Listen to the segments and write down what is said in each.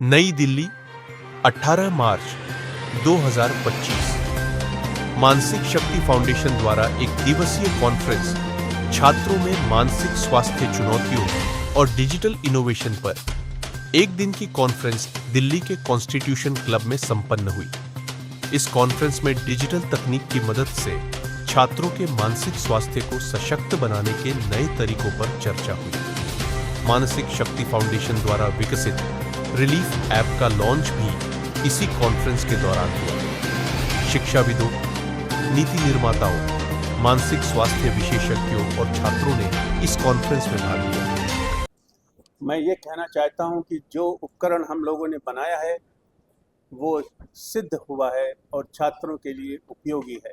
नई दिल्ली 18 मार्च 2025। मानसिक शक्ति फाउंडेशन द्वारा एक दिवसीय कॉन्फ्रेंस छात्रों में मानसिक स्वास्थ्य चुनौतियों और डिजिटल इनोवेशन पर एक दिन की कॉन्फ्रेंस दिल्ली के कॉन्स्टिट्यूशन क्लब में संपन्न हुई। इस कॉन्फ्रेंस में डिजिटल तकनीक की मदद से छात्रों के मानसिक स्वास्थ्य को सशक्त बनाने के नए तरीकों पर चर्चा हुई। मानसिक शक्ति फाउंडेशन द्वारा विकसित रिलीफ ऐप का लॉन्च भी इसी कॉन्फ्रेंस के दौरान हुआ। शिक्षाविदों, नीति निर्माताओं, मानसिक स्वास्थ्य विशेषज्ञों और छात्रों ने इस कॉन्फ्रेंस में भाग लिया। मैं ये कहना चाहता हूँ कि जो उपकरण हम लोगों ने बनाया है वो सिद्ध हुआ है और छात्रों के लिए उपयोगी है।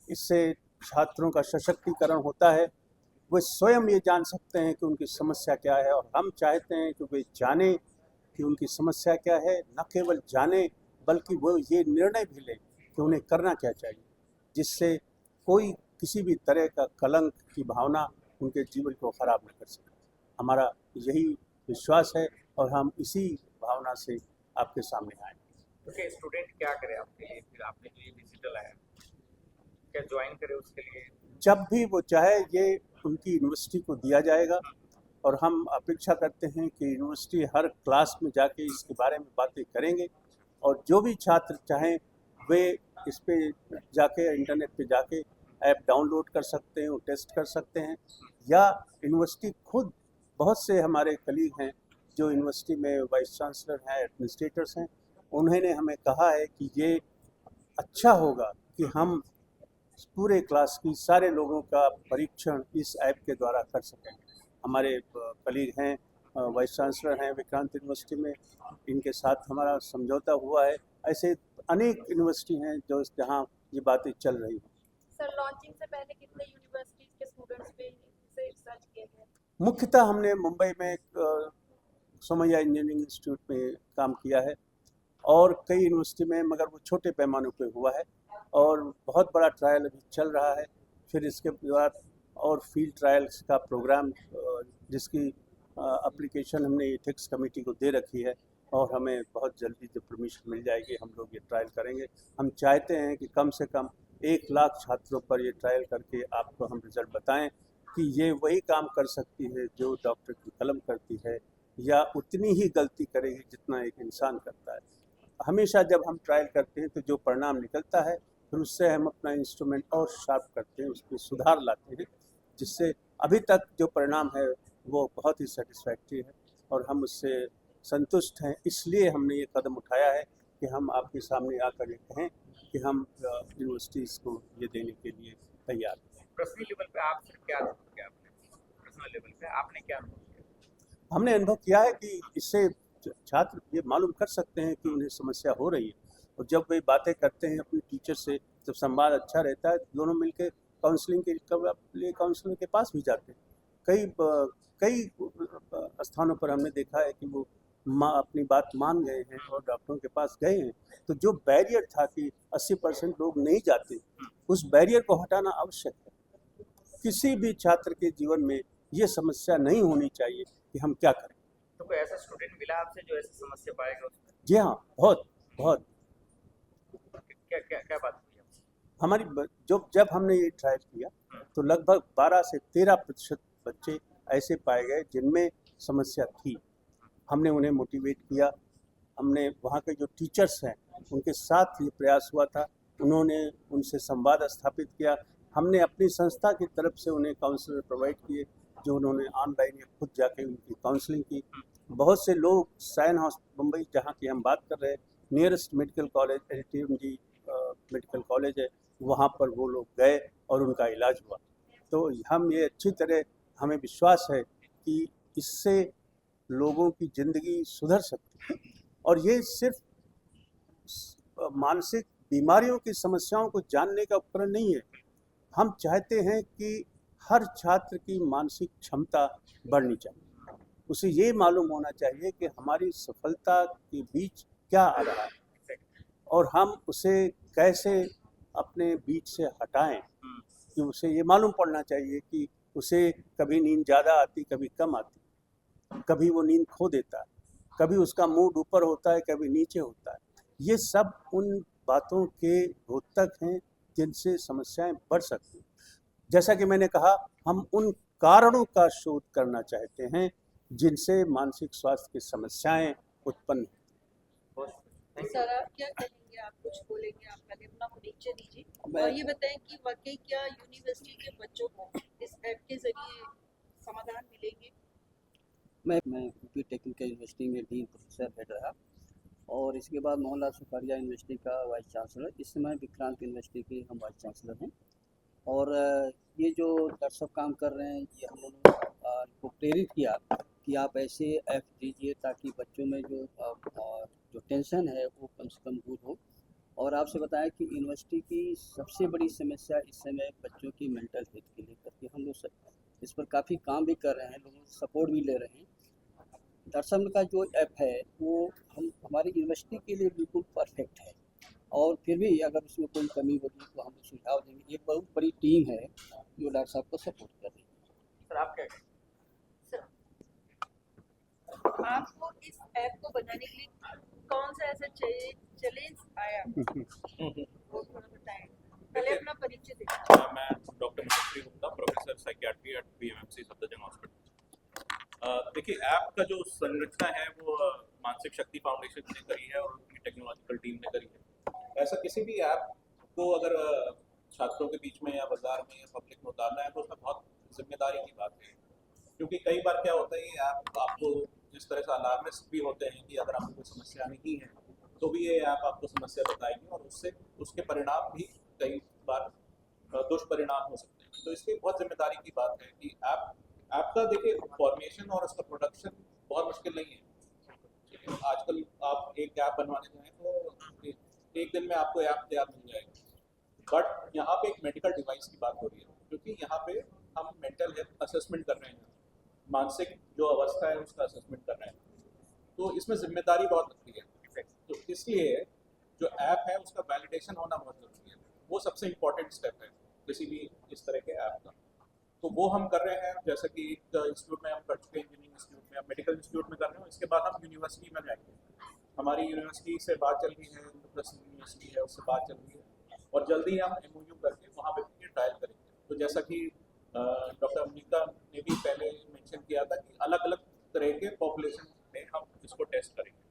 इससे छात्रों का सशक्तिकरण होता है। वे स्वयं ये जान सकते हैं कि उनकी समस्या क्या है और हम चाहते हैं कि वे जानें कि उनकी समस्या क्या है। न केवल जाने बल्कि वो ये निर्णय भी लें कि उन्हें करना क्या चाहिए, जिससे कोई किसी भी तरह का कलंक की भावना उनके जीवन को खराब न कर सके। हमारा यही विश्वास है और हम इसी भावना से आपके सामने आए। तो क्या स्टूडेंट क्या करे आपके लिए, फिर आपने जो ये डिजिटल है क्या ज्वाइन करे उसके लिए? जब भी वो चाहे ये उनकी यूनिवर्सिटी को दिया जाएगा और हम अपेक्षा करते हैं कि यूनिवर्सिटी हर क्लास में जाके इसके बारे में बातें करेंगे और जो भी छात्र चाहें वे इस पे जाके इंटरनेट पे जाके ऐप डाउनलोड कर सकते हैं, वो टेस्ट कर सकते हैं। या यूनिवर्सिटी खुद, बहुत से हमारे कलीग हैं जो यूनिवर्सिटी में वाइस चांसलर हैं, एडमिनिस्ट्रेटर्स हैं, उन्होंने हमें कहा है कि ये अच्छा होगा कि हम पूरे क्लास की सारे लोगों का परीक्षण इस ऐप के द्वारा कर सकें। हमारे कलीग हैं, वाइस चांसलर हैं विक्रांत यूनिवर्सिटी में, इनके साथ हमारा समझौता हुआ है। ऐसे अनेक यूनिवर्सिटी हैं जो जहाँ ये बातें चल रही हैं। सर, लॉन्चिंग से पहले कितने यूनिवर्सिटीज के स्टूडेंट्स पे इसे रिसर्च किया गया? मुख्यतः हमने मुंबई में एक सोमैया इंजीनियरिंग इंस्टीट्यूट में काम किया है और कई यूनिवर्सिटी में, मगर वो छोटे पैमाने पे हुआ है और बहुत बड़ा ट्रायल अभी चल रहा है। फिर इसके बाद और फील्ड ट्रायल्स का प्रोग्राम जिसकी एप्लीकेशन हमने एथिक्स कमेटी को दे रखी है और हमें बहुत जल्दी जब परमिशन मिल जाएगी हम लोग ये ट्रायल करेंगे। हम चाहते हैं कि कम से कम 1 लाख छात्रों पर ये ट्रायल करके आपको हम रिजल्ट बताएं कि ये वही काम कर सकती है जो डॉक्टर की कलम करती है या उतनी ही गलती करेगी जितना एक इंसान करता है। हमेशा जब हम ट्रायल करते हैं तो जो परिणाम निकलता है फिर उससे हम अपना इंस्ट्रूमेंट और शार्प करते हैं, उसमें सुधार लाते हैं, जिससे अभी तक जो परिणाम है वो बहुत ही सेटिस्फैक्ट्री है और हम उससे संतुष्ट हैं। इसलिए हमने ये कदम उठाया है कि हम आपके सामने आकर ये कहें कि हम यूनिवर्सिटीज़ को ये देने के लिए तैयार हैं। पर्सनल लेवल पे आप फिर क्या अनुभव किया आपने? पर्सनल लेवल पे आपने क्या अनुभव किया? हमने अनुभव किया है कि इससे छात्र ये मालूम कर सकते हैं कि उन्हें समस्या हो रही है और जब वे बातें करते हैं अपने टीचर से, जब संवाद अच्छा रहता है, दोनों मिलकर काउंसलिंग के लिए काउंसलर के पास भी जाते हैं। कई स्थानों पर हमने देखा है कि वो अपनी बात मान गए हैं और डॉक्टरों के पास गए हैं। तो जो बैरियर था कि 80% लोग नहीं जाते, उस बैरियर को हटाना आवश्यक है। किसी भी छात्र के जीवन में ये समस्या नहीं होनी चाहिए कि हम क्या करें। तो कोई ऐसा स्टूडेंट मिला आपसे जो ऐसी समस्या पाएगा उसमें? जी हाँ, बहुत बहुत। क्या क्या क्या बात हुई आपसे? हमारी जब हमने ये ट्रायल किया तो लगभग 12 से 13% बच्चे ऐसे पाए गए जिनमें समस्या थी। हमने उन्हें मोटिवेट किया। हमने वहाँ के जो टीचर्स हैं उनके साथ ये प्रयास हुआ था, उन्होंने उनसे संवाद स्थापित किया। हमने अपनी संस्था की तरफ से उन्हें काउंसलर प्रोवाइड किए जो उन्होंने ऑनलाइन या खुद जाके उनकी काउंसलिंग की। बहुत से लोग साइन हॉस्पिटल मुंबई, जहाँ की हम बात कर रहे हैं, nearest medical college LTMG medical college है, वहाँ पर वो लोग गए और उनका इलाज हुआ। तो हम ये अच्छी तरह, हमें विश्वास है कि इससे लोगों की ज़िंदगी सुधर सकती है और ये सिर्फ मानसिक बीमारियों की समस्याओं को जानने का उपकरण नहीं है। हम चाहते हैं कि हर छात्र की मानसिक क्षमता बढ़नी चाहिए। उसे ये मालूम होना चाहिए कि हमारी सफलता के बीच क्या आ रहा है और हम उसे कैसे अपने बीच से हटाएं। कि उसे ये मालूम पड़ना चाहिए कि उसे कभी नींद ज़्यादा आती, कभी कम आती, कभी वो नींद खो देता है। कभी उसका मूड ऊपर होता है, कभी नीचे होता है। ये सब उन बातों के द्योतक हैं जिनसे समस्याएं बढ़ सकती हैं। जैसा कि मैंने कहा, हम उन कारणों का शोध करना चाहते हैं जिनसे मानसिक स्वास्थ्य की समस्याएं उत्पन्न सर आप क्या कहेंगे, आप कुछ बोलेंगे, आप पहले अपना परिचय दीजिए मैं- और ये बताएं कि वाकई क्या यूनिवर्सिटी के बच्चों को इस ऐप के जरिए समाधान मिलेंगे? मैं यूपी टेक्निकल यूनिवर्सिटी में डीन प्रोफेसर हेड रहा और इसके बाद मोहनलाल सुखाड़िया यूनिवर्सिटी का वाइस चांसलर, इस समय विक्रांत यूनिवर्सिटी के हम वाइस चांसलर हैं। और ये जो डॉक्टर साहब काम कर रहे हैं, ये हम लोगों को प्रेरित किया कि आप ऐसे ऐप दीजिए ताकि बच्चों में जो टेंशन है वो कम से कम दूर हो। और आपसे बताया कि यूनिवर्सिटी की सबसे बड़ी समस्या इस समय बच्चों की मेंटल हेल्थ के लिए करके हम लोग इस पर काफ़ी काम भी कर रहे हैं, लोगों से सपोर्ट भी ले रहे हैं। डॉक्टर साहब का जो ऐप है वो हमारी यूनिवर्सिटी के लिए बिल्कुल परफेक्ट है, और फिर भी अगर उसमें कोई कमी होगी तो हम सुझाव देंगे। एक बहुत बड़ी टीम है जो डॉक्टर साहब को सपोर्ट कर रही है। सर आप क्या कहेंगे? सर आपको इस ऐप को बनाने के लिए कौन सा ऐसा चैलेंज आया वो थोड़ा बताएं। पहले अपना परिचय दीजिए। मैं doctor Mistry Gupta, professor psychiatry at BMMC Safdarjung hospital. देखिए, ऐप का जो संरचना है वो मानसिक शक्ति फाउंडेशन ने करी है और उनकी टेक्नोलॉजिकल टीम ने करी है। ऐसा किसी भी ऐप को अगर छात्रों के बीच में या बाजार में या पब्लिक में उतारना है तो उसमें बहुत जिम्मेदारी की बात है, क्योंकि कई बार क्या होता है, ये ऐप आपको जिस तरह से अलार्मिस्ट भी होते हैं कि अगर आपको कोई समस्या नहीं है तो भी ये ऐप आपको समस्या बताएगी और उसके परिणाम भी कई बार दुष्परिणाम हो सकते हैं। तो इसकी बहुत जिम्मेदारी की बात है कि ऐप का देखिए फॉर्मेशन और उसका प्रोडक्शन बहुत मुश्किल नहीं है। आजकल आप एक ऐप बनवाने जाएं तो एक दिन में आपको ऐप तैयार मिल जाएगी। बट यहाँ पे एक मेडिकल डिवाइस की बात हो रही है, क्योंकि यहाँ पे हम मेंटल हेल्थ असेसमेंट कर रहे हैं, मानसिक जो अवस्था है उसका असेसमेंट कर रहे हैं, तो इसमें जिम्मेदारी बहुत लगती है। तो इसलिए जो ऐप है उसका वैलिडेशन होना बहुत जरूरी है, वो सबसे इम्पोर्टेंट स्टेप है किसी भी इस तरह के ऐप का। तो वो हम कर रहे हैं, जैसे कि इंस्टीट्यूट में हम कर चुके हैं, इंजीनियरिंग इंस्टीट्यूट में, मेडिकल इंस्टीट्यूट में कर रहे हैं। इसके बाद हम यूनिवर्सिटी में जाएंगे। हमारी यूनिवर्सिटी से बात चल रही है, यूनिवर्सिटी है उससे बात चल रही है, और जल्दी हम MOU करके वहाँ पे ट्रायल करेंगे। तो जैसा कि डॉक्टर अमृता ने भी पहले मेंशन किया था कि अलग अलग तरह के पॉपुलेशन में हम इसको टेस्ट करेंगे।